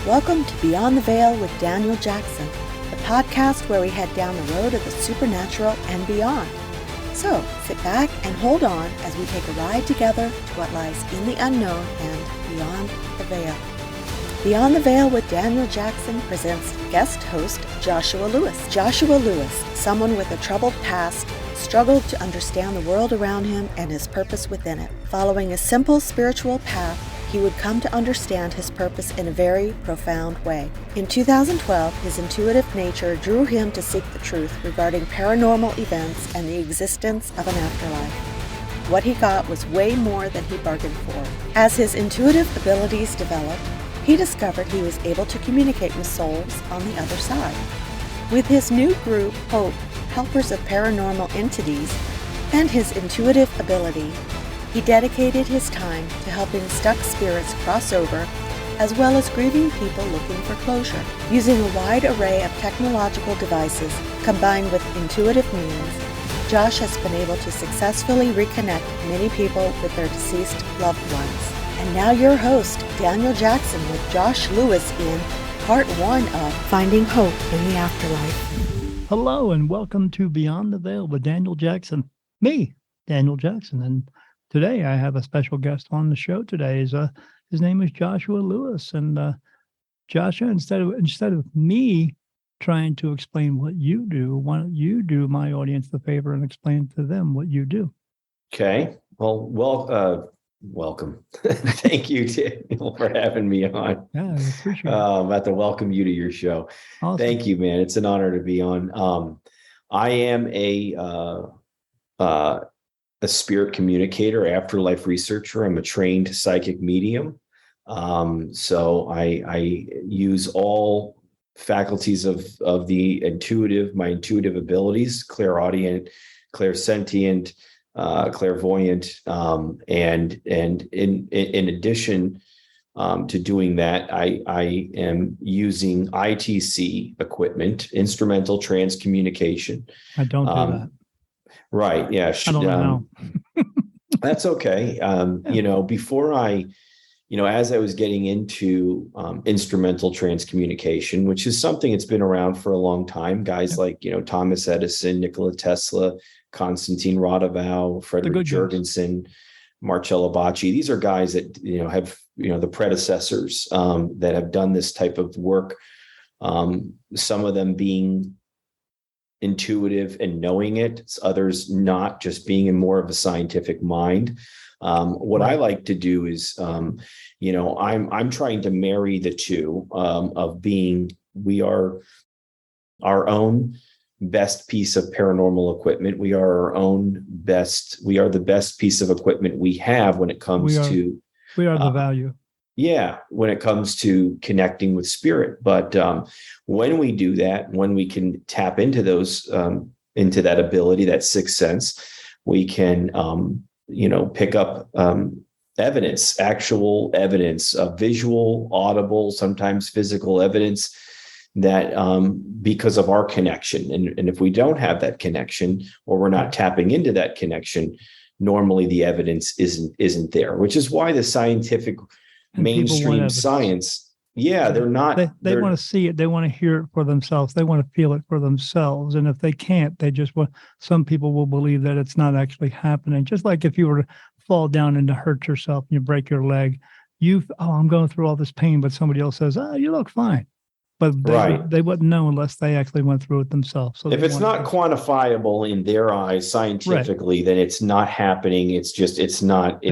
Welcome to Beyond the Veil with Daniel Jackson, the podcast where we head down the road of the supernatural and beyond. So, sit back and hold on as we take a ride together to what lies in the unknown and beyond the veil. Beyond the Veil with Daniel Jackson presents guest host Joshua Lewis. Joshua Lewis, someone with a troubled past, struggled to understand the world around him and his purpose within it. Following a simple spiritual path, he would come to understand his purpose in a very profound way. In 2012, his intuitive nature drew him to seek the truth regarding paranormal events and the existence of an afterlife. What he got was way more than he bargained for. As his intuitive abilities developed, he discovered he was able to communicate with souls on the other side. With his new group, H.O.P.E, Helpers of Paranormal Entities, and his intuitive ability, he dedicated his time to helping stuck spirits cross over, as well as grieving people looking for closure. Using a wide array of technological devices combined with intuitive means, Josh has been able to successfully reconnect many people with their deceased loved ones. And now your host, Daniel Jackson, with Josh Lewis in Part 1 of Finding Hope in the Afterlife. Hello and welcome to Beyond the Veil with Daniel Jackson. Me, Daniel Jackson. And today I have a special guest on the show today. His name is Joshua Lewis. And Joshua, instead of me trying to explain what you do, why don't you do my audience the favor and explain to them what you do? Okay. Welcome. Thank you, Daniel, for having me on. Yeah, I appreciate it. I'm about to welcome you to your show. Awesome. Thank you, man. It's an honor to be on. I am a spirit communicator, afterlife researcher. I'm a trained psychic medium. So I use all faculties of my intuitive abilities, clairaudient, clairsentient, clairvoyant, and in addition to doing that, I am using ITC equipment, instrumental transcommunication. I don't do that. Right? Yeah. I don't know. That's okay. Before as I was getting into instrumental transcommunication, which is something that's been around for a long time, guys like Thomas Edison, Nikola Tesla, Konstantin Radovow, Frederick Jurgensen, Marcello Bacci. These are guys that have the predecessors that have done this type of work. Some of them being intuitive and knowing it, others not, just being in more of a scientific mind. What I like to do is, I'm trying to marry the two of being, we are our own best piece of paranormal equipment. We are the best piece of equipment we have when it comes to. We are the value. Yeah, when it comes to connecting with spirit. But when we do that, when we can tap into those, into that ability, that sixth sense, we can, pick up evidence, actual evidence, visual, audible, sometimes physical evidence that because of our connection. And if we don't have that connection, or we're not tapping into that connection, normally the evidence isn't there, which is why the scientific mainstream science, they're not. They want to see it. They want to hear it for themselves. They want to feel it for themselves. And if they can't, they just want. Some people will believe that it's not actually happening. Just like if you were to fall down and to hurt yourself and you break your leg, I'm going through all this pain, but somebody else says, you look fine. But they wouldn't know unless they actually went through it themselves. So if it's not quantifiable in their eyes scientifically, then it's not happening. So it's not a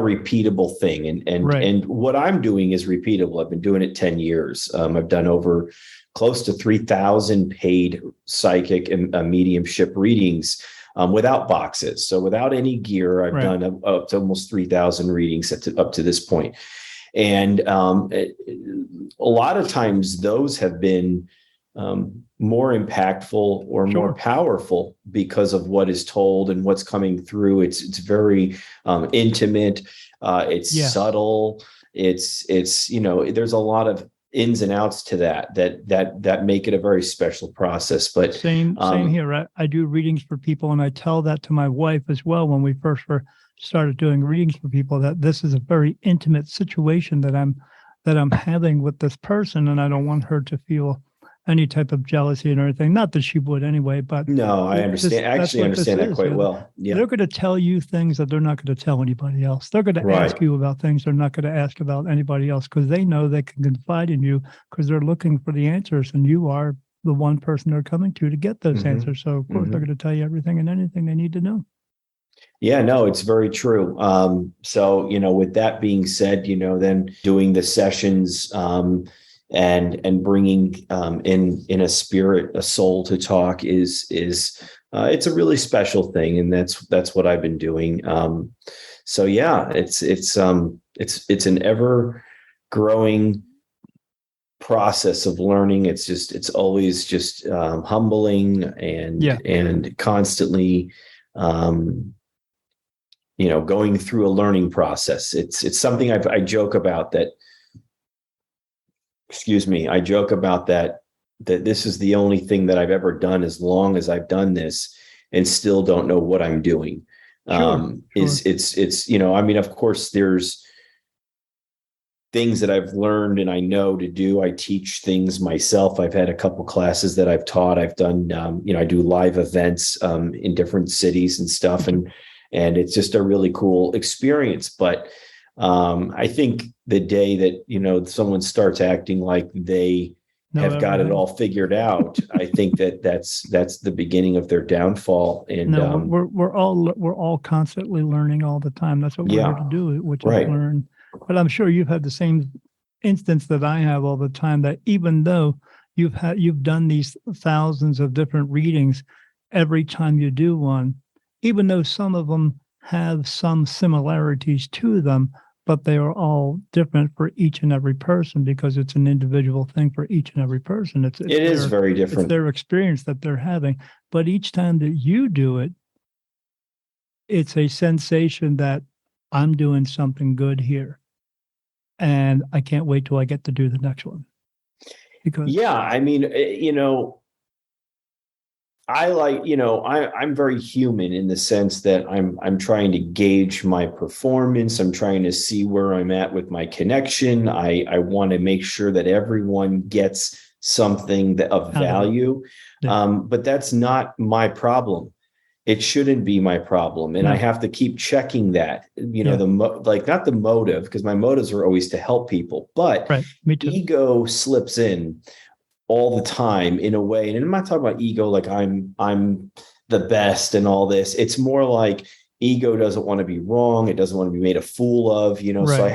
repeatable thing. And what I'm doing is repeatable. I've been doing it 10 years. I've done over close to 3,000 paid psychic and mediumship readings without boxes. So without any gear, I've done up to almost 3,000 readings up to this point. And a lot of times those have been more impactful or more powerful because of what is told and what's coming through. It's very intimate. It's subtle. It's there's a lot of ins and outs to that make it a very special process. But same here. I do readings for people, and I tell that to my wife as well when we first were started doing readings for people that this is a very intimate situation that I'm having with this person, and I don't want her to feel any type of jealousy or anything. Not that she would anyway, but No, I understand. I that's actually what this understand that is. quite well. Yeah. They're going to tell you things that they're not going to tell anybody else. They're going to Right. ask you about things they're not going to ask about anybody else, because they know they can confide in you, because they're looking for the answers, and you are the one person they're coming to get those answers. So of course they're going to tell you everything and anything they need to know. Yeah, no, it's very true. So, with that being said, then doing the sessions, and bringing in a spirit, a soul to talk is it's a really special thing, and that's what I've been doing. So yeah, it's an ever growing process of learning. It's always just humbling and constantly going through a learning process. It's something I joke about that. Excuse me. I joke about that this is the only thing that I've ever done as long as I've done this, and still don't know what I'm doing. Sure. It's I mean, of course, there's things that I've learned and I know to do. I teach things myself. I've had a couple classes that I've taught. I've done, I do live events in different cities and stuff, and it's just a really cool experience. But I think the day that someone starts acting like they have got it all figured out, I think that's the beginning of their downfall. And we're all constantly learning all the time. That's what we're here to do, which is learn. But I'm sure you've had the same instance that I have all the time, that even though you've done these thousands of different readings, every time you do one, even though some of them have some similarities to them, but they are all different for each and every person, because it's an individual thing for each and every person. It is very different. It's their experience that they're having. But each time that you do it, it's a sensation that I'm doing something good here, and I can't wait till I get to do the next one. Because I mean, I'm very human in the sense that I'm trying to gauge my performance. I'm trying to see where I'm at with my connection. I want to make sure that everyone gets something of value. But that's not my problem. It shouldn't be my problem. And I have to keep checking that, not the motive, because my motives are always to help people, but ego slips in all the time in a way. And I'm not talking about ego like I'm the best and all this. It's more like ego doesn't want to be wrong. It doesn't want to be made a fool of, So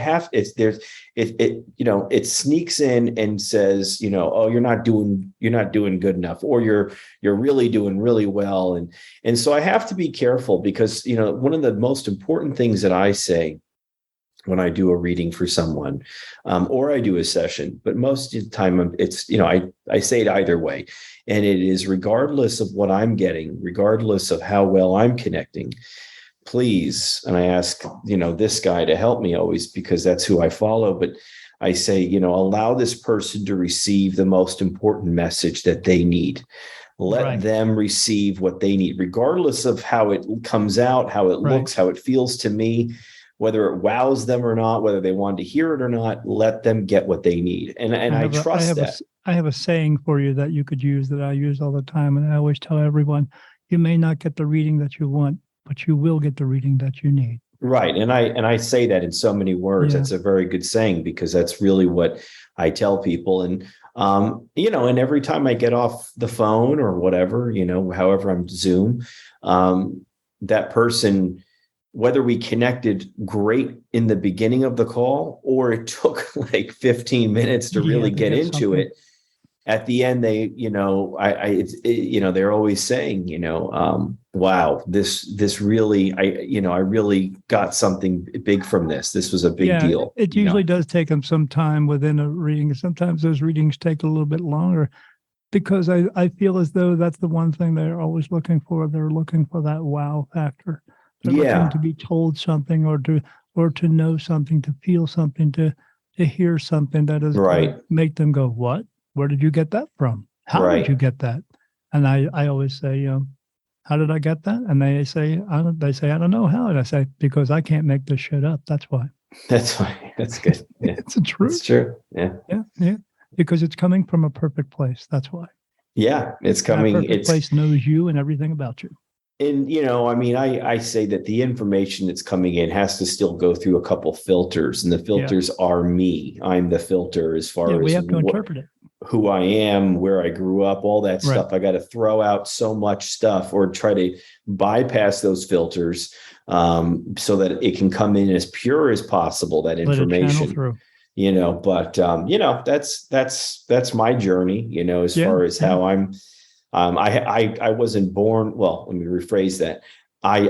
it sneaks in and says, oh, you're not doing good enough, or you're really doing really well. And so I have to be careful, because, one of the most important things that I say when I do a reading for someone, or I do a session, but most of the time it's, I say it either way. And it is, regardless of what I'm getting, regardless of how well I'm connecting, please. And I ask, this guy to help me always, because that's who I follow. But I say, allow this person to receive the most important message that they need. Let them receive what they need, regardless of how it comes out, how it looks, how it feels to me, whether it wows them or not, whether they want to hear it or not. Let them get what they need. And I trust that. I have a saying for you that you could use, that I use all the time. And I always tell everyone, you may not get the reading that you want, but you will get the reading that you need. Right. And I say that in so many words. That's a very good saying, because that's really what I tell people. And, and every time I get off the phone or whatever, however I'm Zoom, that person, whether we connected great in the beginning of the call, or it took like 15 minutes to really get into it, at the end, they, they're always saying, wow, this really, I really got something big from this. This was a big deal. It usually does take them some time within a reading. Sometimes those readings take a little bit longer, because I feel as though that's the one thing they're always looking for. They're looking for that wow factor. They're looking to be told something, or to know something, to feel something, to hear something that is going to make them go, what? Where did you get that from? How did you get that? And I always say, How did I get that? And they say, I don't know how. And I say, because I can't make this shit up. That's why. That's why. That's good. Yeah. It's the truth. It's true. Yeah. Yeah. Because it's coming from a perfect place. That's why. Yeah. It's coming. That perfect place knows you and everything about you. And, I mean, I say that the information that's coming in has to still go through a couple filters, and the filters are me. I'm the filter as far as we have to interpret it. Who I am, where I grew up, all that stuff. I got to throw out so much stuff or try to bypass those filters so that it can come in as pure as possible, that information. Through. But that's my journey, as far as how I'm. I wasn't born. Well, let me rephrase that. I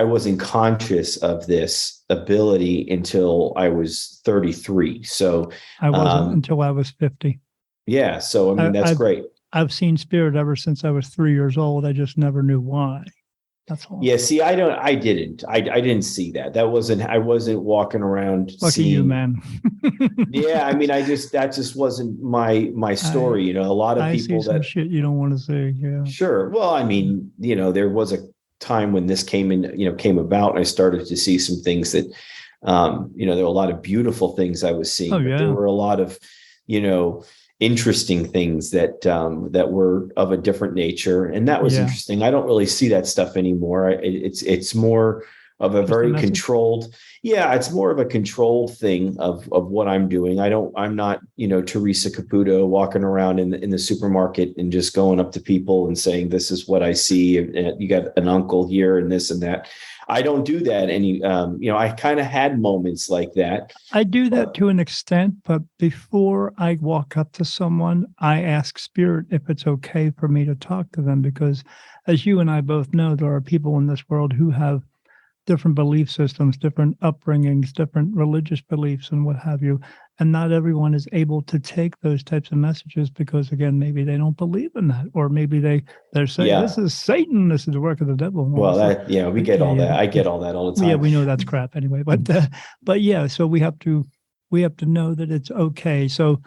wasn't conscious of this ability until I was 33. So I wasn't until I was 50. Yeah. So, I mean, that's great. I've seen spirit ever since I was 3 years old. I just never knew why. That's all. Yeah. See, I didn't see that. I wasn't walking around. Lucky you, man. Yeah. I mean, that just wasn't my story. A lot of people see some shit you don't want to see. Yeah. Sure. Well, I mean, there was a time when this came about, and I started to see some things that, there were a lot of beautiful things I was seeing, but there were a lot of, interesting things that were of a different nature. And that was interesting. I don't really see that stuff anymore. It's more of a very controlled. Yeah. It's more of a controlled thing of what I'm doing. I'm not, Teresa Caputo walking around in the supermarket and just going up to people and saying, this is what I see. And you got an uncle here and this and that. I don't do that. I kind of had moments like that. I do that to an extent, but before I walk up to someone, I ask spirit if it's okay for me to talk to them, because as you and I both know, there are people in this world who have different belief systems, different upbringings, different religious beliefs and what have you. And not everyone is able to take those types of messages because, again, maybe they don't believe in that. Or maybe they're saying, this is Satan, this is the work of the devil. Well, we get all that. I get all that all the time. Yeah, we know that's crap anyway. But yeah, so we have to know that it's okay. So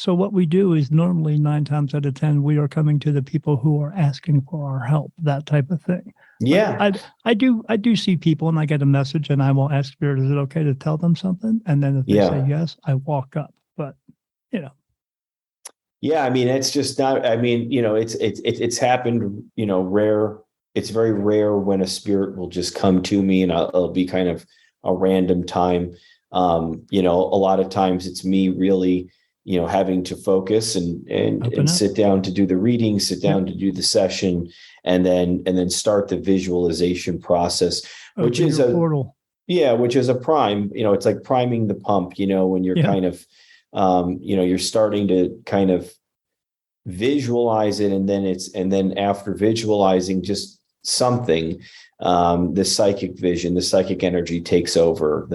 what we do is normally 9 times out of 10, we are coming to the people who are asking for our help, that type of thing. Yeah. I do see people and I get a message and I will ask spirit, is it okay to tell them something? And then if they say yes, I walk up. But, Yeah. I mean, it's just not, it's happened, rare. It's very rare when a spirit will just come to me and it'll be kind of a random time. A lot of times it's me really, having to focus and sit down to do the reading, sit down to do the session, and then start the visualization process, which is a portal. Yeah, which is a prime. It's like priming the pump. When you're kind of, you're starting to kind of visualize it, and then after visualizing just something, the psychic vision, the psychic energy takes over.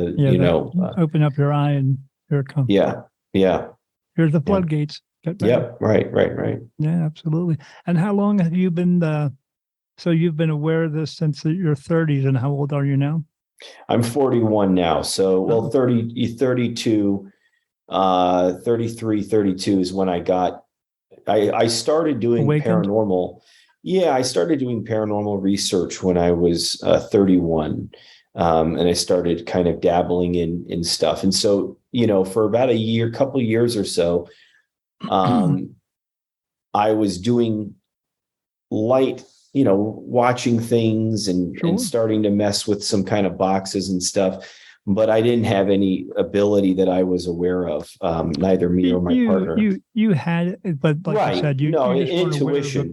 Open up your eye and here it comes. Yeah. Here's the floodgates. Yep. Right. Yeah, absolutely. And how long have you been? So you've been aware of this since your 30s, and how old are you now? I'm 41 now. So, 32, 33, 32 is when I started doing paranormal. Yeah, I started doing paranormal research when I was 31. And I started kind of dabbling in stuff. And so, for about couple of years or so, I was doing light, watching things and starting to mess with some kind of boxes and stuff. But I didn't have any ability that I was aware of, neither me or my partner. You had it, but like you said, you just intuition.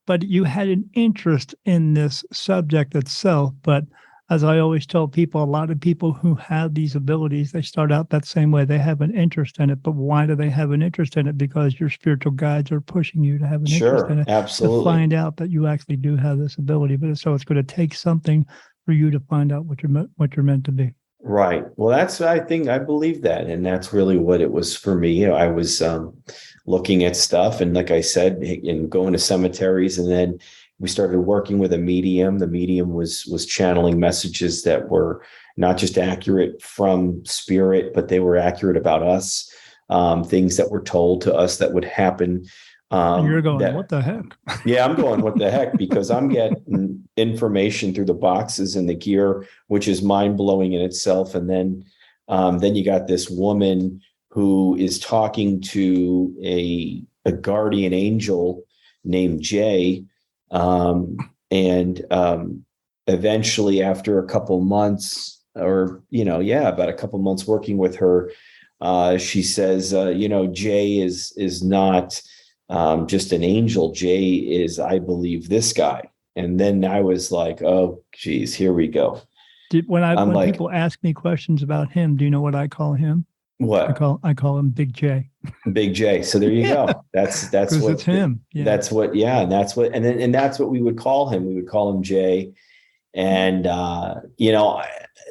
But you had an interest in this subject itself. But as I always tell people, a lot of people who have these abilities, they start out that same way. They have an interest in it. But why do they have an interest in it? Because your spiritual guides are pushing you to have an interest in it. Absolutely. To find out that you actually do have this ability. But so it's going to take something for you to find out what you're meant to be. Right. Well, I believe that. And that's really what it was for me. I was looking at stuff. And like I said, going to cemeteries, and then we started working with a medium. The medium was channeling messages that were not just accurate from spirit, but they were accurate about us, things that were told to us that would happen. And you're going, that, what the heck? yeah, I'm going, what the heck? Because I'm getting information through the boxes and the gear, which is mind blowing in itself. And then you got this woman who is talking to a guardian angel named Jay. Eventually, after a couple months, or, about a couple months working with her, she says, Jay is not just an angel. Jay is, I believe, this guy. And then I was like, oh, geez, here we go. When people ask me questions about him, do you know what I call him? What? I call him Big J. Big J. So there you go. That's what it's him. Yeah. That's what, and that's what we would call him. We would call him Jay. And,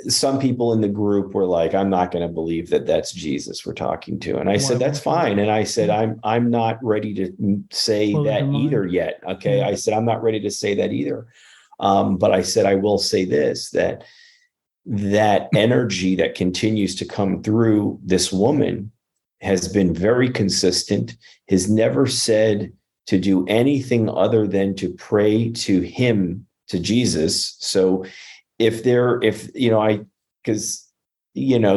some people in the group were like, I'm not going to believe that that's Jesus we're talking to. And I said, that's fine. And I said, I'm not ready to say that either yet. Okay. Yeah. I said, I'm not ready to say that either. But I said, I will say this, that energy that continues to come through this woman has been very consistent, has never said to do anything other than to pray to him, to Jesus. So because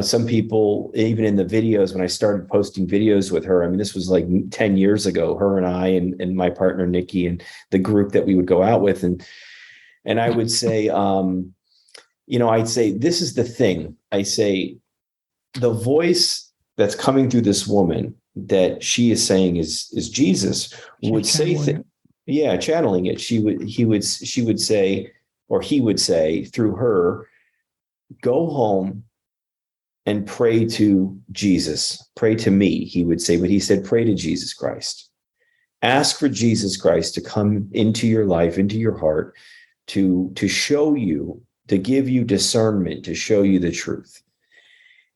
some people, even in the videos, when I started posting videos with her, I mean, this was like 10 years ago, her and I, and my partner, Nikki, and the group that we would go out with. And I would say, I'd say, this is the thing. I say, the voice that's coming through this woman that she is saying is Jesus would say, channeling it. He would say through her, go home and pray to Jesus, pray to me, he would say, but he said, pray to Jesus Christ. Ask for Jesus Christ to come into your life, into your heart, to show you, to give you discernment, to show you the truth.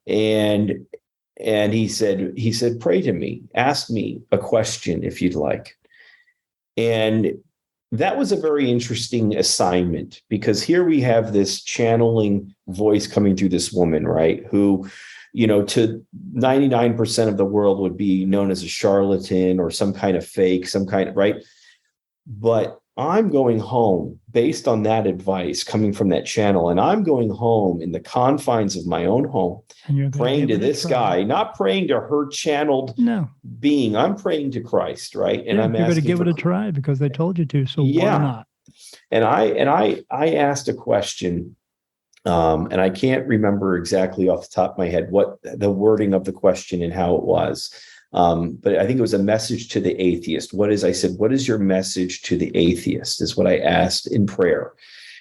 And he said, pray to me, ask me a question if you'd like. And that was a very interesting assignment, because here we have this channeling voice coming through this woman, right? Who, to 99% of the world would be known as a charlatan or some kind of fake, right? But I'm going home based on that advice coming from that channel. And I'm going home in the confines of my own home, praying to this guy, not praying to her channeled being. I'm praying to Christ, right? And I'm you're going to give it a try because they told you to. So why not? And I asked a question, and I can't remember exactly off the top of my head what the wording of the question and how it was. But I think it was a message to the atheist. I said, what is your message to the atheist, is what I asked in prayer.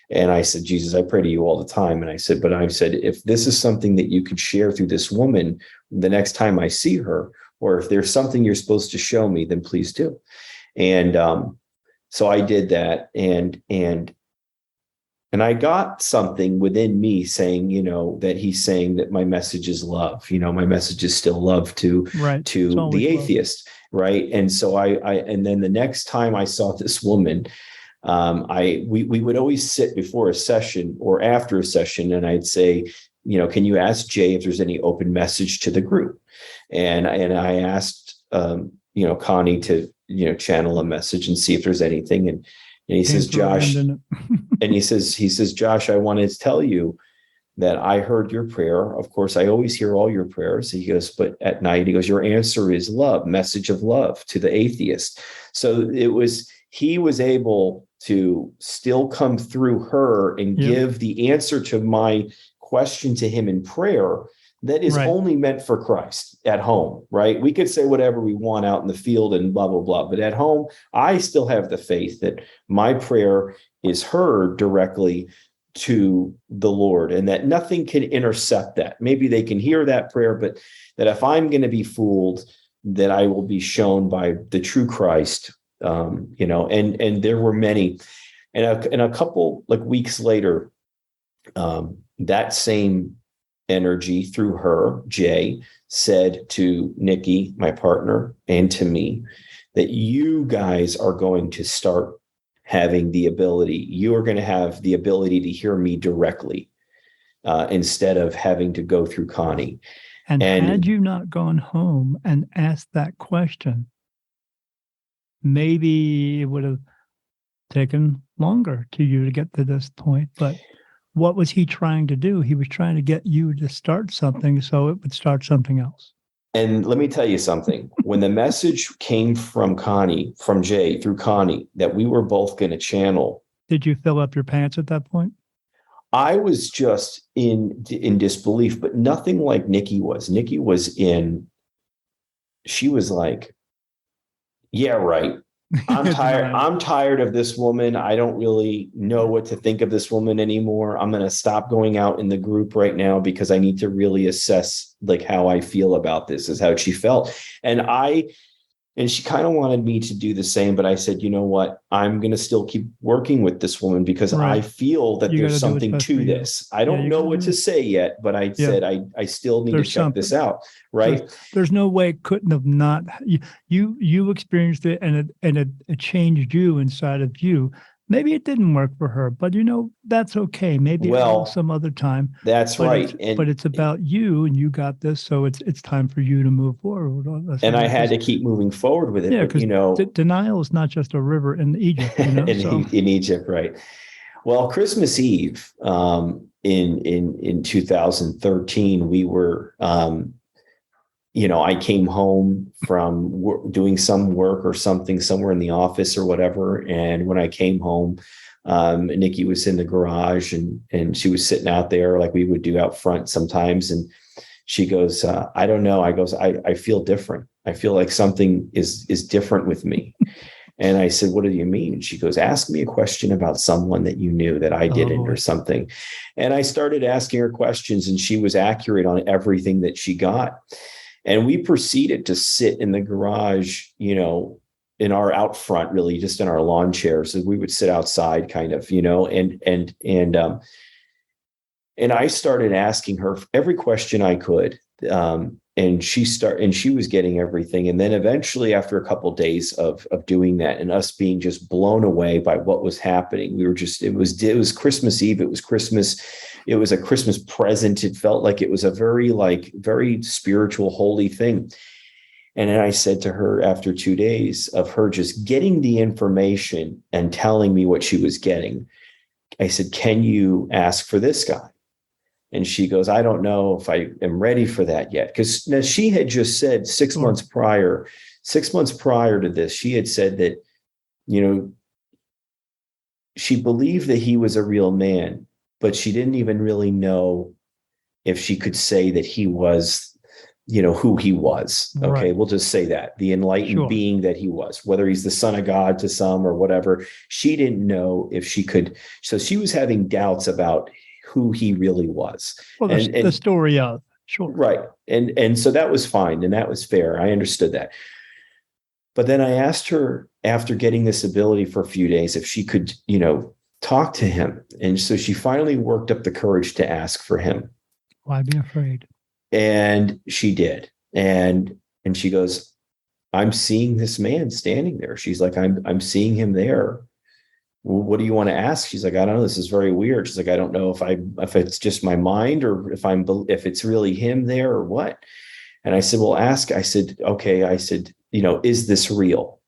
And I said, Jesus, I pray to you all the time. And I said, if this is something that you could share through this woman the next time I see her, or if there's something you're supposed to show me, then please do. And so I did that. And I got something within me saying, that he's saying that my message is love. My message is still love to the atheist. Love. Right. And so and then the next time I saw this woman, we would always sit before a session or after a session, and I'd say, can you ask Jay if there's any open message to the group? And I asked, Connie to, channel a message and see if there's anything. And he says, Josh, and he says, Josh, I wanted to tell you that I heard your prayer. Of course, I always hear all your prayers. He goes, but at night, he goes, your answer is love, message of love to the atheist. So he was able to still come through her and give the answer to my question to him in prayer that is only meant for Christ at home, right? We could say whatever we want out in the field and blah, blah, blah. But at home, I still have the faith that my prayer is heard directly to the Lord, and that nothing can intercept that. Maybe they can hear that prayer, but that if I'm going to be fooled, that I will be shown by the true Christ, and there were many. And a couple weeks later, that same energy through her, Jay, said to Nikki, my partner, and to me, that you guys are going to start having the ability, you are going to have the ability to hear me directly, instead of having to go through Connie. And had you not gone home and asked that question, maybe it would have taken longer to you to get to this point. But what was he trying to do? He was trying to get you to start something so it would start something else. And let me tell you something. When the message came from Connie, from Jay through Connie, that we were both going to channel. Did you fill up your pants at that point? I was just in disbelief, but nothing like Nikki was. Nikki was she was like, yeah, right. I'm tired. I'm tired of this woman. I don't really know what to think of this woman anymore. I'm going to stop going out in the group right now because I need to really assess like how I feel about this, is how she felt. And she kind of wanted me to do the same, but I said, you know what? I'm going to still keep working with this woman because I feel that there's something to this. I don't know what to say yet, but I said, I still need to check this out. Right. There's no way it couldn't have not. You experienced it and it changed you inside of you. Maybe it didn't work for her, but that's okay. Maybe it will some other time. That's right. But it's about you, and you got this, so it's time for you to move forward. And I had to keep moving forward with it. Yeah, because denial is not just a river in Egypt. In Egypt, right? Well, Christmas Eve in 2013, we were. I came home from doing some work or something somewhere in the office or whatever. And when I came home, Nikki was in the garage and she was sitting out there like we would do out front sometimes. And she goes, I don't know. I feel different. I feel like something is different with me. And I said, what do you mean? And she goes, ask me a question about someone that you knew that I didn't or something. And I started asking her questions and she was accurate on everything that she got. And we proceeded to sit in the garage, in our out front, really just in our lawn chairs. And we would sit outside kind of, and I started asking her every question I could. And she was getting everything. And then eventually after a couple of days of doing that and us being just blown away by what was happening, it was Christmas Eve. It was Christmas. It was a Christmas present. It felt like it was a very spiritual, holy thing. And then I said to her after 2 days of her just getting the information and telling me what she was getting, I said, can you ask for this guy? And she goes, I don't know if I am ready for that yet. Because now she had just said 6 months prior to this, she had said that, she believed that he was a real man, but she didn't even really know if she could say that he was, who he was. Okay. Right. We'll just say that the enlightened being that he was, whether he's the son of God to some or whatever. She didn't know if she could. So she was having doubts about who he really was. Well, the story of. Sure. Right. And so that was fine. And that was fair. I understood that. But then I asked her after getting this ability for a few days, if she could, talk to him. And so she finally worked up the courage to ask for him. Why be afraid? And she did. And she goes, I'm seeing this man standing there. She's like, I'm seeing him there. What do you want to ask? She's like, I don't know. This is very weird. She's like, I don't know if it's just my mind or if it's really him there or what. And I said, well, ask. I said, okay. I said, is this real?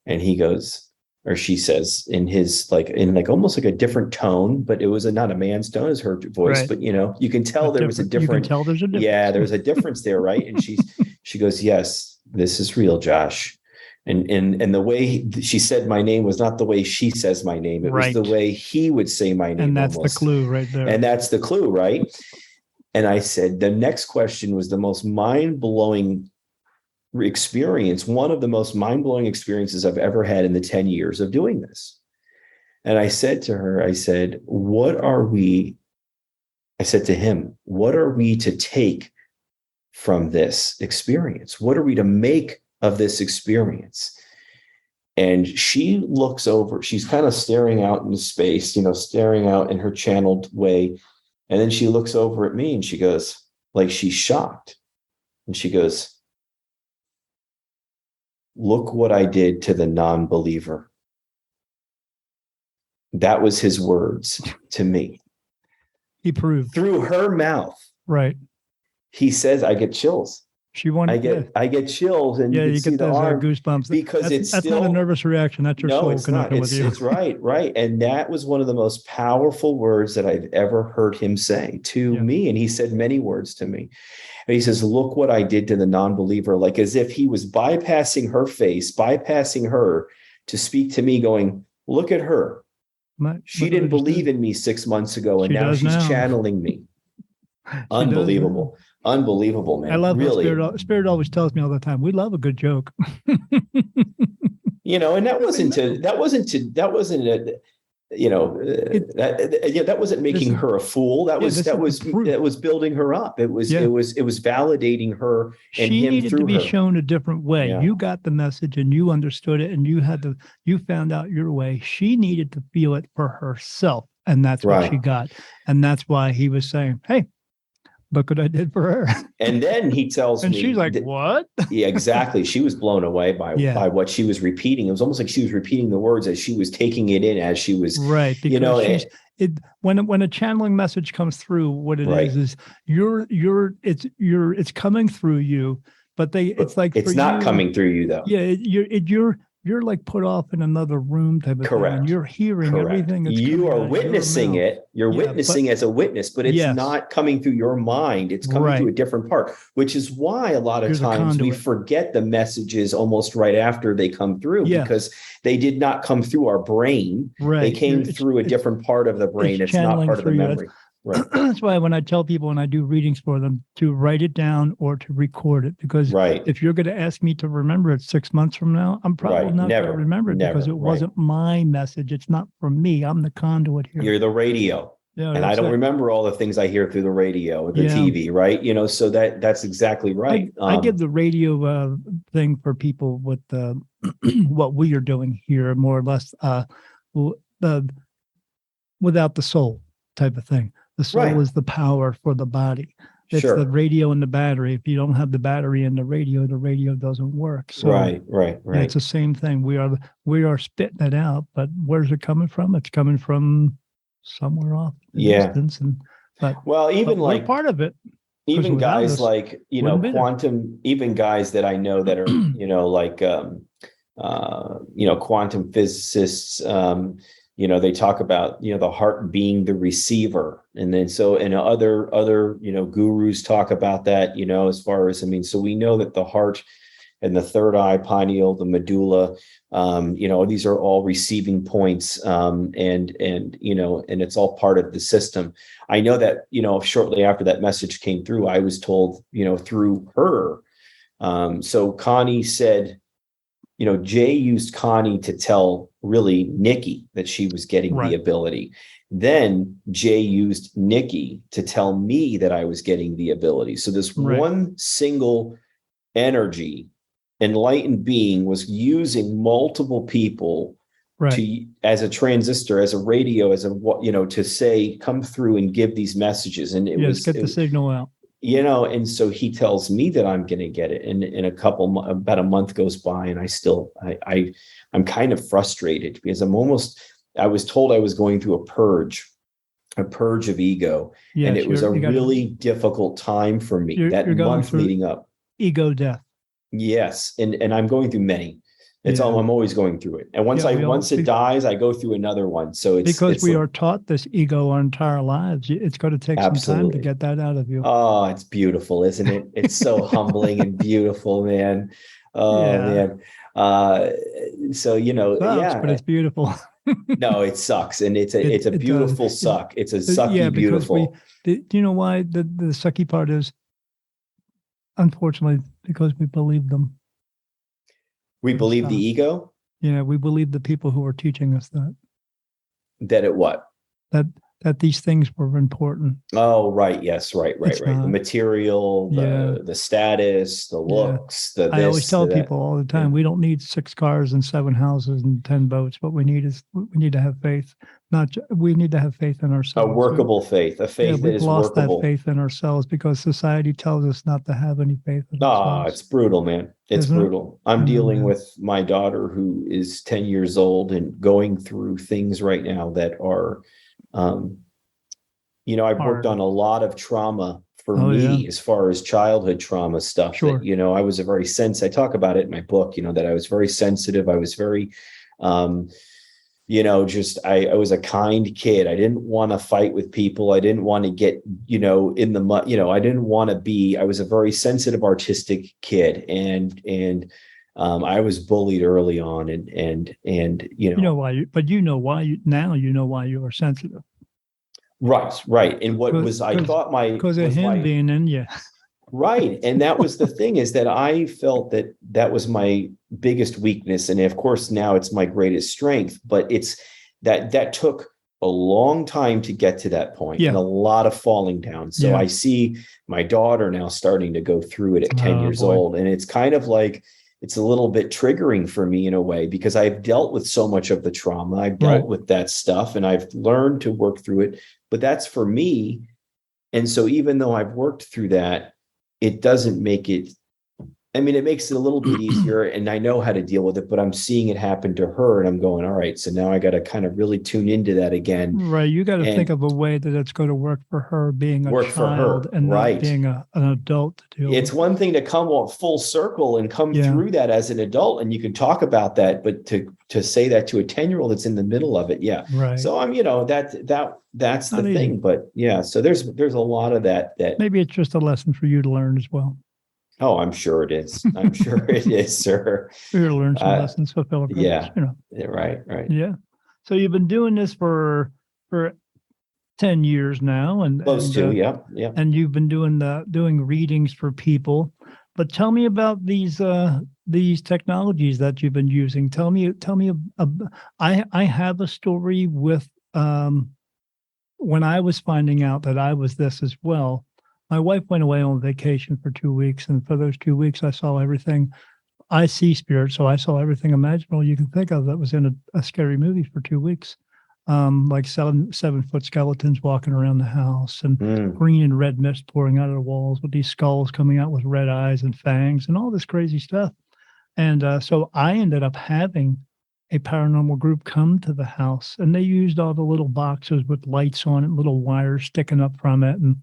And he goes, or she says in his almost like a different tone, but it was not a man's tone, as her voice, right. But you can tell there was a different. You can tell there's a difference. Yeah, there's a difference there, right? And she goes, yes, this is real, Josh. And the way she said my name was not the way she says my name. It was the way he would say my name. And that's almost. The clue right there. And that's the clue, right? And I said, the next question was the most mind-blowing experience, one of the most mind-blowing experiences I've ever had in the 10 years of doing this. And I said to her, I said to him, what are we to take from this experience? What are we to make of this experience? And she looks over, she's kind of staring out into space, staring out in her channeled way. And then she looks over at me and she goes, like she's shocked. And she goes, look what I did to the non-believer. That was his words to me. He proved. Through her mouth. Right. He says, I get chills. She wanted. I get chills, and Yeah, you can you see get the those arm goosebumps. because it's That's still not a nervous reaction. That's your no, soul it's not. connecting with you. It's right. And that was one of the most powerful words that I've ever heard him say to Yeah. me. And he said many words to me. And he says, look what I did to the non-believer, like as if he was bypassing her face, bypassing her to speak to me, going, look at her. She didn't believe in me 6 months ago, and She now does she's now. channeling me. Unbelievable. Unbelievable, man. I love really. how Spirit always tells me all the time, we love a good joke. And that wasn't that wasn't making her a fool. That was building her up. It was validating her and she him needed through to be her. shown a different way. Yeah. You got the message and you understood it, and you found out your way. She needed to feel it for herself, and that's what she got. And that's why he was saying, hey, look what I did for her. And then he tells and me, she's like, what? Yeah, exactly. She was blown away by what she was repeating. It was almost like she was repeating the words as she was taking it in, as she was because when a channeling message comes through, what it is it's coming through you, but it's like it's not coming through you though. Yeah, you're like put off in another room type of thing, and you're hearing everything. You are witnessing it. You're witnessing as a witness, but it's not coming through your mind. It's coming through a different part, which is why a lot of times we forget the messages almost right after they come through because they did not come through our brain. They came through a different part of the brain. It's not part of the memory. Right. That's why when I tell people when I do readings for them to write it down or to record it, because if you're going to ask me to remember it 6 months from now, I'm probably not going to remember it because it wasn't my message. It's not from me. I'm the conduit here. You're the radio. Yeah, and I don't remember all the things I hear through the radio, the TV, right? So that's exactly right. I give the radio thing for people with what we are doing here, more or less, without the soul type of thing. The soul is the power for the body. It's the radio and the battery. If you don't have the battery and the radio doesn't work. So right. Yeah, it's the same thing. We are spitting it out, but where's it coming from? It's coming from somewhere off in the distance. Even we're part of it. Even guys like quantum. Even guys that I know that are quantum physicists. They talk about, the heart being the receiver. And then other gurus talk about that, as far as, so we know that the heart and the third eye, pineal, the medulla, these are all receiving points. And it's all part of the system. I know that, shortly after that message came through, I was told, through her. So Connie said, Jay used Connie to tell really Nikki that she was getting the ability. Then Jay used Nikki to tell me that I was getting the ability. So this one single energy, enlightened being, was using multiple people to, as a transistor, as a radio, to say, come through and give these messages. And get the signal out. And so he tells me that I'm going to get it. And in about a month goes by, and I'm kind of frustrated because I was told I was going through a purge of ego. And it was a really difficult time for me, that month leading up. Ego death. Yes. And I'm going through many. I'm always going through it. And once it dies, I go through another one. So it's we are taught this ego our entire lives. It's going to take some time to get that out of you. Oh, it's beautiful, isn't it? It's so humbling and beautiful, man. Oh man. But it's beautiful. No, it sucks. And it's a beautiful suck. It's a sucky beautiful. Do you know why the sucky part is? Unfortunately, because we believe them. We believe the ego? Yeah, we believe the people who are teaching us that. That it what? That these things were important. Oh, right. Yes, right. The material, the status, the looks, I always tell people all the time, we don't need 6 cars and 7 houses and 10 boats. What we need to have faith. We need to have faith in ourselves. A workable faith, a faith that is workable. We've lost that faith in ourselves because society tells us not to have any faith in ourselves. It's brutal, man. It's brutal. I'm dealing with my daughter who is 10 years old and going through things right now that are, I've worked on a lot of trauma for Oh, me yeah. as far as childhood trauma stuff. Sure. That, I was a very I talk about it in my book, that I was very sensitive. I was very, just I was a kind kid. I didn't want to fight with people. I didn't want to get, in the mud. I didn't want to be. I was a very sensitive, artistic kid, and I was bullied early on, and You know why you, but you know why you now you know why you are sensitive. right. And what was I thought because of him being in you. Right. And that was the thing, is that I felt that was my biggest weakness. And of course, now it's my greatest strength, but it's that took a long time to get to that point, and a lot of falling down. So I see my daughter now starting to go through it at 10 years old. And it's kind of like, it's a little bit triggering for me in a way, because I've dealt with so much of the trauma. I've dealt with that stuff, and I've learned to work through it, but that's for me. And so even though I've worked through that, it doesn't make it, it makes it a little bit easier, and I know how to deal with it, but I'm seeing it happen to her, and I'm going, all right, so now I got to kind of really tune into that again. Right. You got to think of a way that it's going to work for her being a child and not being an adult to deal It's with. one thing to come full circle and come through that as an adult, and you can talk about that, but to say that to a 10-year-old that's in the middle of it. Yeah. Right. So I'm, that's the easy. thing, but yeah, so there's a lot of that maybe it's just a lesson for you to learn as well. Oh, I'm sure it is. I'm sure it is, sir. We're going to learn some lessons, fulfill a purpose, Yeah. Right. Yeah. So you've been doing this for 10 years now, and close to, yeah. And you've been doing readings for people. But tell me about these technologies that you've been using. Tell me. I have a story with when I was finding out that I was this as well. My wife went away on vacation for 2 weeks, and for those 2 weeks, I saw everything. I see spirits, so I saw everything imaginable you can think of that was in a scary movie for 2 weeks. Like 7-foot skeletons walking around the house, and green and red mist pouring out of the walls with these skulls coming out with red eyes and fangs and all this crazy stuff. And so I ended up having a paranormal group come to the house, and they used all the little boxes with lights on it, little wires sticking up from it. And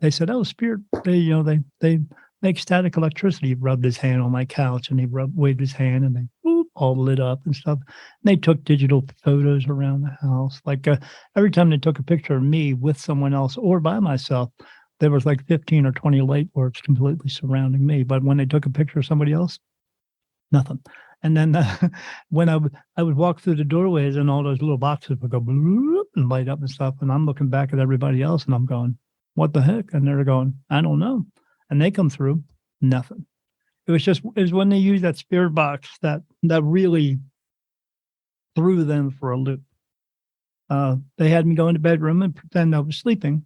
they said, oh, spirit, they make static electricity. He rubbed his hand on my couch, and he waved his hand, and they all lit up and stuff. And they took digital photos around the house. Like every time they took a picture of me with someone else or by myself, there was like 15 or 20 light orbs completely surrounding me. But when they took a picture of somebody else, nothing. And then when I would walk through the doorways, and all those little boxes would go bloop and light up and stuff. And I'm looking back at everybody else, and I'm going, what the heck? And they're going, I don't know. And they come through, nothing. It was when they used that spirit box that really threw them for a loop. They had me go in the bedroom and pretend I was sleeping.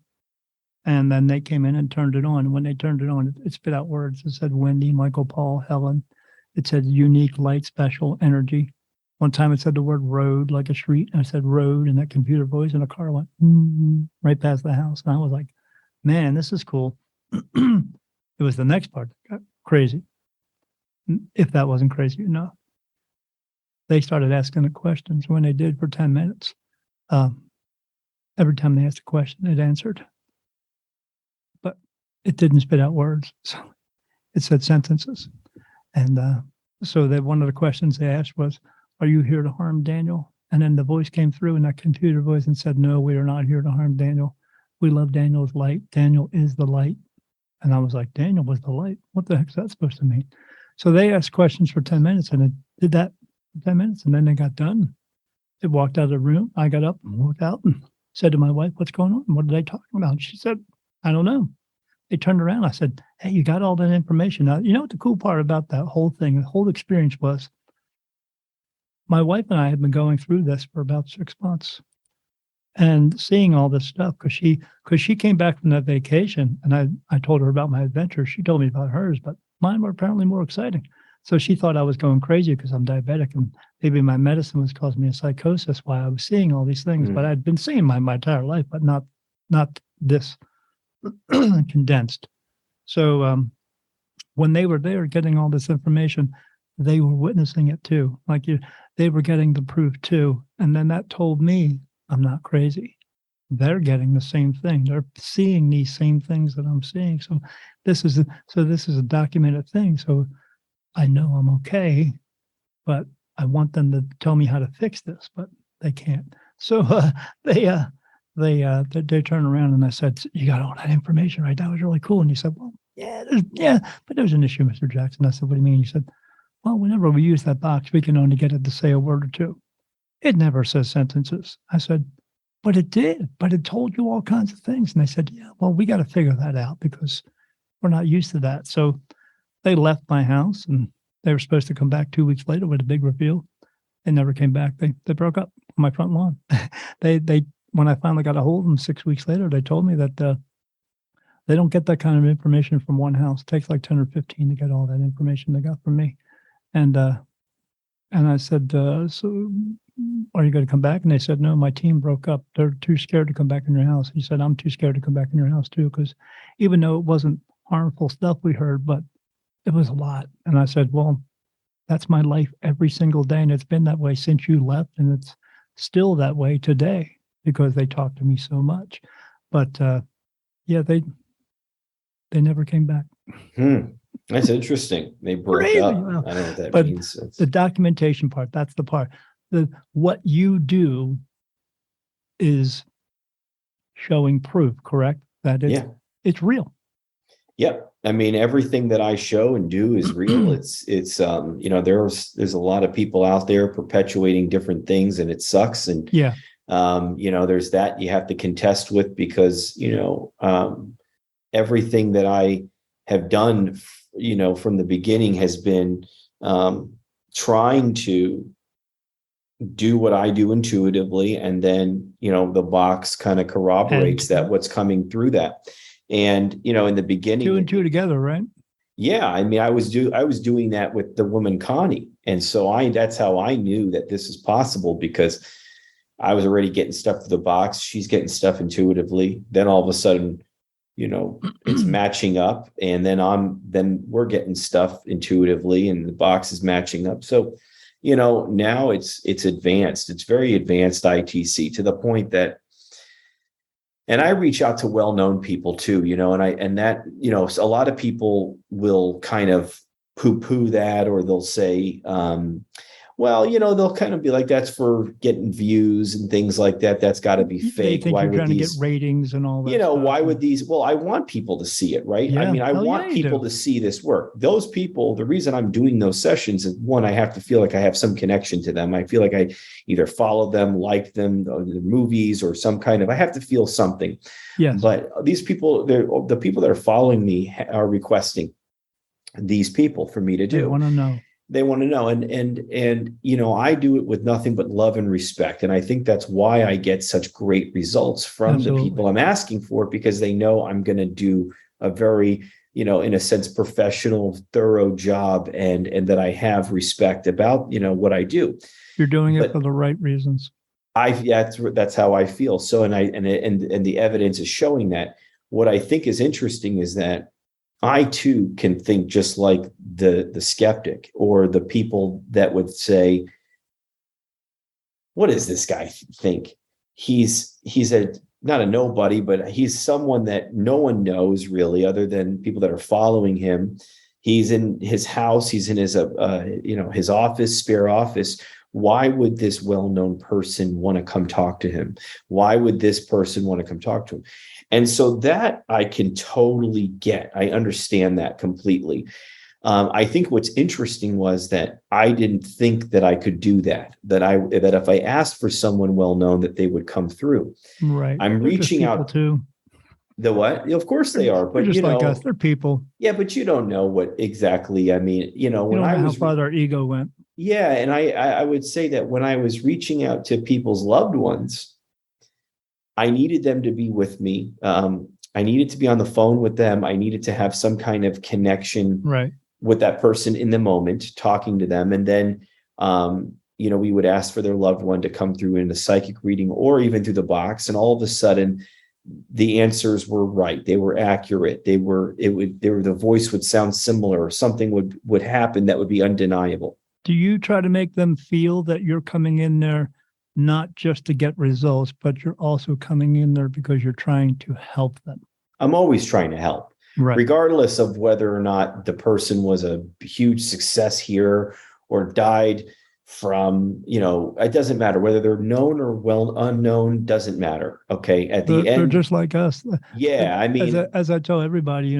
And then they came in and turned it on. And when they turned it on, it spit out words. It said Wendy, Michael, Paul, Helen. It said unique, light, special energy. One time it said the word road, like a street. And I said road, and that computer voice, and a car went right past the house. And I was like, man, this is cool. It was the next part that got crazy. If that wasn't crazy enough. They started asking the questions. When they did for 10 minutes. Every time they asked a question, it answered. But it didn't spit out words. So it said sentences. And so that one of the questions they asked was, are you here to harm Daniel? And then the voice came through in that computer voice and said, no, we are not here to harm Daniel. We love Daniel's light. Daniel is the light. And I was like, Daniel was the light. What the heck is that supposed to mean? So they asked questions for 10 minutes, and it did that for 10 minutes. And then they got done. They walked out of the room. I got up and walked out and said to my wife, what's going on? What are they talking about? She said, I don't know. They turned around. I said, hey, you got all that information. Now, you know what the cool part about that whole thing, the whole experience was? My wife and I had been going through this for about 6 months and seeing all this stuff because she came back from that vacation, and I told her about my adventure. She told me about hers, but mine were apparently more exciting. So she thought I was going crazy because I'm diabetic, and maybe my medicine was causing me a psychosis while I was seeing all these things. But I'd been seeing my entire life, but not this condensed. So when they were there getting all this information, they were witnessing it too. They were getting the proof too. And then that told me I'm not crazy. they're getting the same thing. They're seeing these same things that I'm seeing. So this is a documented thing. So I know I'm okay, but I want them to tell me how to fix this, but they can't. So they turned around and I said, "You got all that information, right? That was really cool." And he said, "Well, yeah, but there's an issue, Mr. Jackson." I said, "What do you mean?" He said, "Well, whenever we use that box, we can only get it to say a word or two. It never says sentences." I said, "But it did. But it told you all kinds of things." And they said, "Yeah, well, we got to figure that out because we're not used to that." So they left my house and they were supposed to come back 2 weeks later with a big reveal. They never came back. They broke up on my front lawn. They when I finally got a hold of them 6 weeks later, they told me that they don't get that kind of information from one house. It takes like 10 or 15 to get all that information they got from me. And I said, "So are you going to come back?" And they said, "No, my team broke up. They're too scared to come back in your house." He said, "I'm too scared to come back in your house too, because even though it wasn't harmful stuff we heard, but it was a lot." And I said, "Well, that's my life every single day. And it's been that way since you left. And it's still that way today because they talk to me so much." But yeah, they never came back. That's interesting. They broke Crazy. up. Well, I don't know what that but means. the documentation part, that's the part. What you do is showing proof, correct? That it's real. Yep. I mean, everything that I show and do is real. It's there's a lot of people out there perpetuating different things and it sucks. And there's that you have to contest with because, everything that I have done, from the beginning has been trying to do what I do intuitively. And then, the box kind of corroborates that what's coming through that. And, in the beginning, 2 and 2 together, right? Yeah. I mean, I was doing that with the woman, Connie. And so that's how I knew that this is possible because I was already getting stuff to the box. She's getting stuff intuitively. Then all of a sudden, it's matching up and then we're getting stuff intuitively and the box is matching up. So, now it's advanced. It's very advanced ITC to the point that, and I reach out to well-known people too, a lot of people will kind of poo-poo that, or they'll say, they'll kind of be like, that's for getting views and things like that. That's got to be fake. They think you're trying to get ratings and all that. Why would these? Well, I want people to see it, right? Yeah. I mean, I want people to see this work. Those people, the reason I'm doing those sessions is one, I have to feel like I have some connection to them. I feel like I either follow them, like them, the movies, or some kind of, I have to feel something. Yes. But these people, the people that are following me are requesting these people for me to do. They want to know. They want to know. And I do it with nothing but love and respect. And I think that's why I get such great results from the people I'm asking for, because they know I'm going to do a very, in a sense, professional, thorough job and that I have respect about, what I do. You're doing it for the right reasons. That's how I feel. So, and the evidence is showing that. What I think is interesting is that I too can think just like the skeptic or the people that would say, what does this guy think? He's not a nobody, but he's someone that no one knows really other than people that are following him. He's in his house. He's in his, his office, spare office. Why would this well-known person want to come talk to him? Why would this person want to come talk to him? And so that I can totally get. I understand that completely. I think what's interesting was that I didn't think that I could do that, that if I asked for someone well-known that they would come through. Right. I'm reaching out too. The what? Of course they are, but just like us, they're people. Yeah, but you don't know what exactly. I mean, when I was how far their ego went. Yeah, and I would say that when I was reaching out to people's loved ones, I needed them to be with me. I needed to be on the phone with them. I needed to have some kind of connection with that person in the moment, talking to them. And then, we would ask for their loved one to come through in a psychic reading or even through the box. And all of a sudden, the answers were right. They were accurate. The voice would sound similar, or something would happen that would be undeniable. Do you try to make them feel that you're coming in there not just to get results, but you're also coming in there because you're trying to help them. I'm always trying to help, right? Regardless of whether or not the person was a huge success here or died from, it doesn't matter whether they're known or unknown, doesn't matter. Okay. At the end, they're just like us. Yeah. I mean, as I tell everybody,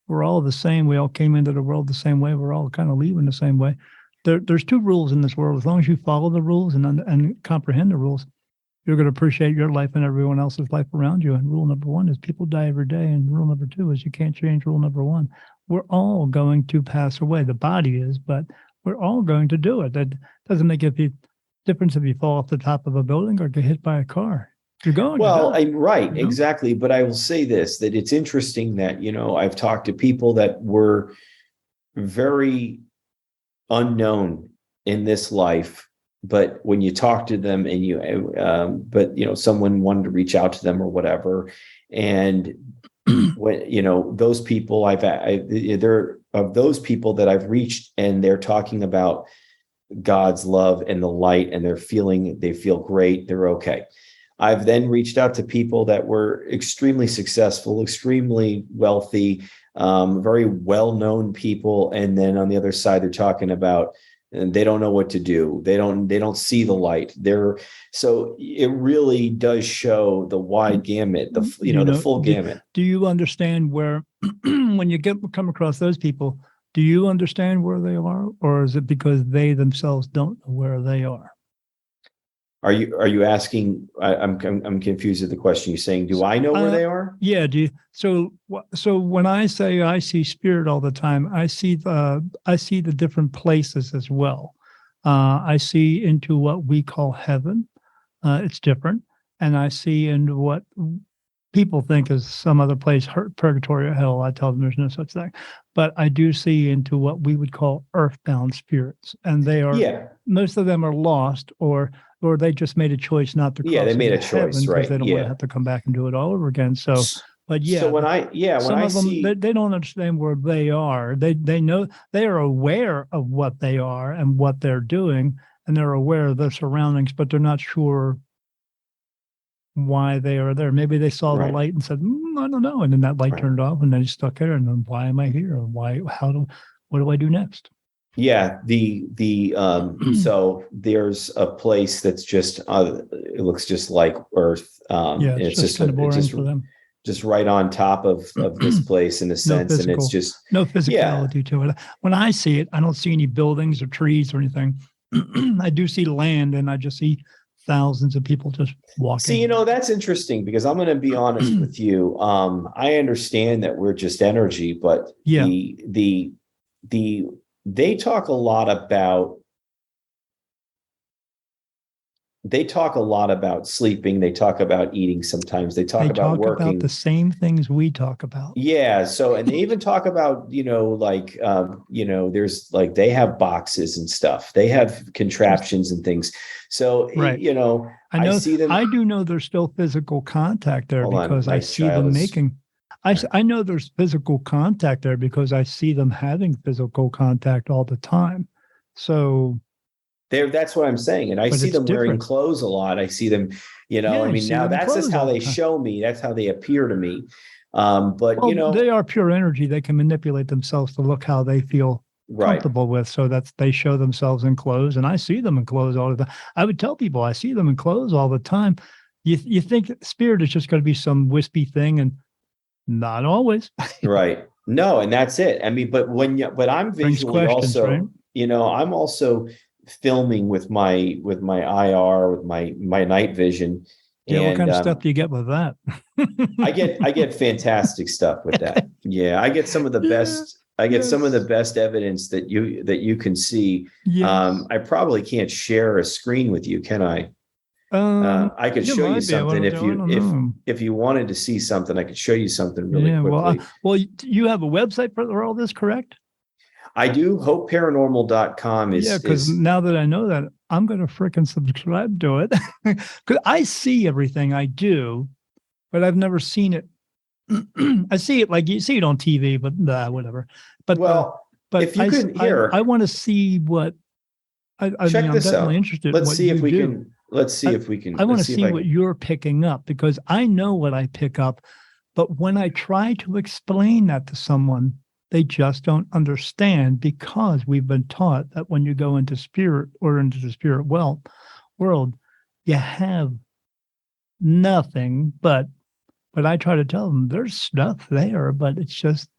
we're all the same. We all came into the world the same way. We're all kind of leaving the same way. There's two rules in this world. As long as you follow the rules and comprehend the rules, you're going to appreciate your life and everyone else's life around you. And rule number one is people die every day. And rule number two is you can't change rule number one. We're all going to pass away. The body is, but we're all going to do it. That doesn't make a difference if you fall off the top of a building or get hit by a car. You're going. Well, right, exactly. But I will say this, that it's interesting that, I've talked to people that were very unknown in this life, but when you talk to them and someone wanted to reach out to them or whatever, and when those people they're of those people that I've reached, and they're talking about God's love and the light, and they feel great, they're okay. I've then reached out to people that were extremely successful, extremely wealthy, very well-known people, and then on the other side, they're talking about, and they don't know what to do. They don't see the light. So it really does show the wide gamut, the full gamut. Do you understand where, when you come across those people, do you understand where they are, or is it because they themselves don't know where they are? Are you asking? I'm confused with the question. You're saying, do I know where they are? Yeah. Do you? So when I say I see spirit all the time, I see the different places as well. I see into what we call heaven. It's different, and I see into what people think is some other place, purgatory or hell. I tell them there's no such thing, but I do see into what we would call earthbound spirits, and they are most of them are lost, or they just made a choice not to cross. Yeah, they made a choice, right? Because they don't want to have to come back and do it all over again. So, but so when I see, they don't understand where they are. They know, they are aware of what they are and what they're doing, and they're aware of their surroundings, but they're not sure why they are there. Maybe they saw the light and said, I don't know, and then that light turned off, and then he's stuck there. And then, why am I here? What do I do next? Yeah, so there's a place that's just it looks just like Earth. It's just kind of boring for them. Just right on top of this place in a sense, and it's just no physicality to it. When I see it, I don't see any buildings or trees or anything. I do see land, and I just see thousands of people just walking. See, that's interesting, because I'm going to be honest with you. I understand that we're just energy, but they talk a lot about sleeping. They talk about eating sometimes. They talk about working. About the same things we talk about. Yeah. So, and they even talk about, there's like, they have boxes and stuff. They have contraptions and things. So, I know, I see them. I do know there's still physical contact there because I see them making. I know there's physical contact there because I see them having physical contact all the time. So that's what I'm saying. And I see them wearing clothes a lot. I see them, now that's just how they show me. That's how they appear to me. They are pure energy. They can manipulate themselves to look how they feel comfortable with. So they show themselves in clothes, and I see them in clothes all the time. I would tell people I see them in clothes all the time. You think spirit is just going to be some wispy thing, and not always. Right. No, and that's it. I mean, but I'm visually also, I'm also filming with my IR, with my night vision. Yeah, and what kind of stuff do you get with that? I get fantastic stuff with that. Yeah, I get some of the best. I get some of the best evidence that you can see. Yes. I probably can't share a screen with you, can I? I could show you something if you wanted to see something. I could show you something really quickly. Well, you have a website for all this, correct? I do. HOPEParanormal.com is. Yeah, because now that I know that, I'm going to frickin' subscribe to it, because I see everything I do, but I've never seen it. I see it like you see it on TV, but whatever. But if you couldn't hear, I want to see what. I'm check this definitely out. interested. Let's see if we can. let's see if we can. I want let's to see if I what can- you're picking up, because I know what I pick up, but when I try to explain that to someone, they just don't understand, because we've been taught that when you go into spirit or into the spirit world, you have nothing but I try to tell them there's stuff there, but it's just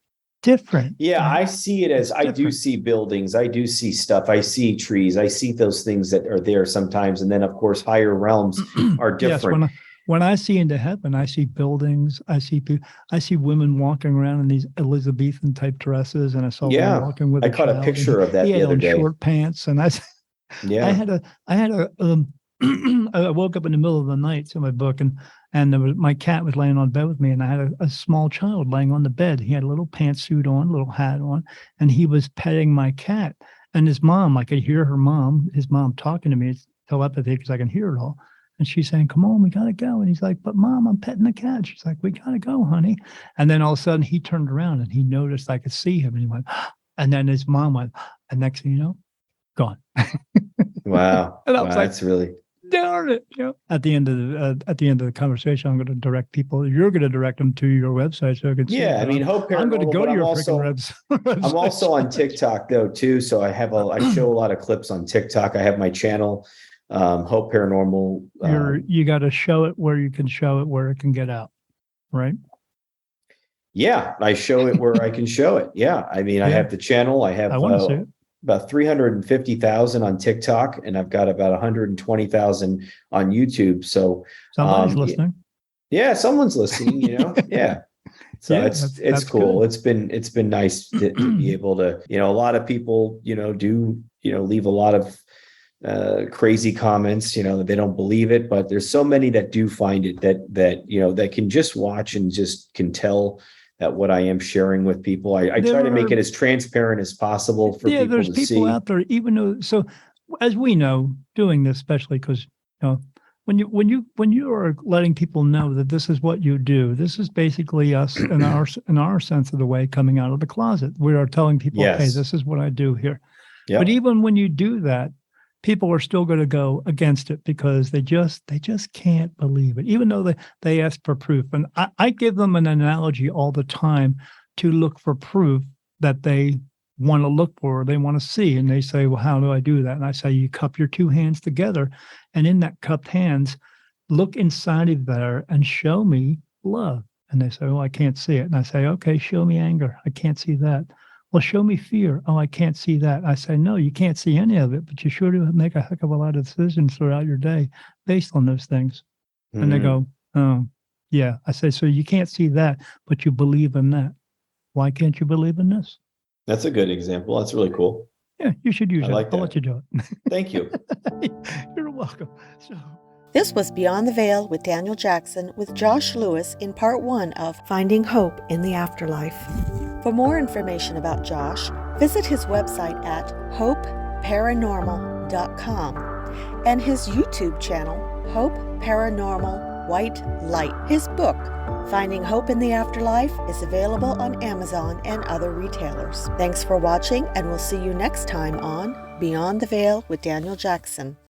different. Yeah, I see it as It's I do different. see buildings, I do see stuff, I see trees, I see those things that are there sometimes, and then of course higher realms are Yes, different. when I see into heaven, I see buildings, I see people, I see women walking around in these Elizabethan type dresses, and I saw one Yeah, walking with I a caught a child, and picture of that he the had other on day. short pants, and I Yeah, had a I woke up in the middle of the night to my book, and there was my cat was laying on bed with me, and I had a small child laying on the bed. He had a little pantsuit on, a little hat on, and he was petting my cat. And his mom, I could hear his mom talking to me. It's telepathy because I can hear it all. And she's saying, "Come on, we gotta go." And he's like, "But Mom, I'm petting the cat." She's like, "We gotta go, honey." And then all of a sudden he turned around and he noticed I could see him, and he went, and then his mom went, and next thing you know, gone. wow, And I wow, was like, that's really darn it. At the end of the conversation, I'm going to direct people. You're going to direct them to your website so I can see. yeah. I But mean, Hope I'm going to Paranormal, go but to I'm your also freaking website. I'm also on TikTok though too. So I show a lot of clips on TikTok. I have my channel, Hope Paranormal. You got to show it where you can show it where it can get out, right? Yeah, I show it where I can show it. Yeah, I mean, I Yeah. have the channel. I have I want to see it. about 350,000 on TikTok, and I've got about 120,000 on YouTube. So Somebody's listening. yeah, someone's listening. Yeah. So Yeah, it's that's cool. good. It's been nice to be able to, a lot of people, do, leave a lot of crazy comments, that they don't believe it, but there's so many that do find it that can just watch and just can tell that what I am sharing with people. I try to make it as transparent as possible for people there's to people see. out there, even though, so as we know, doing this, especially because, when you are letting people know that this is what you do, this is basically us in our sense of the way coming out of the closet. We are telling people, Yes. okay, this is what I do here. Yep. But even when you do that, people are still going to go against it because they just can't believe it, even though they ask for proof. And I give them an analogy all the time to look for proof that they want to look for, they want to see. And they say, well, how do I do that? And I say, you cup your two hands together, and in that cupped hands, look inside of there and show me love. And they say, oh, I can't see it. And I say, okay, show me anger. I can't see that. Well, show me fear. Oh, I can't see that. I say, no, you can't see any of it, but you sure do make a heck of a lot of decisions throughout your day based on those things. Mm-hmm. And they go, oh, yeah. I say, so you can't see that, but you believe in that. Why can't you believe in this? That's a good example. That's really cool. Yeah, you should use it. Like I'll let you do it. Thank you. You're welcome. So. This was Beyond the Veil with Daniel Jackson with Josh Lewis in part 1 of Finding Hope in the Afterlife. For more information about Josh, visit his website at hopeparanormal.com and his YouTube channel, Hope Paranormal White Light. His book, Finding Hope in the Afterlife, is available on Amazon and other retailers. Thanks for watching, and we'll see you next time on Beyond the Veil with Daniel Jackson.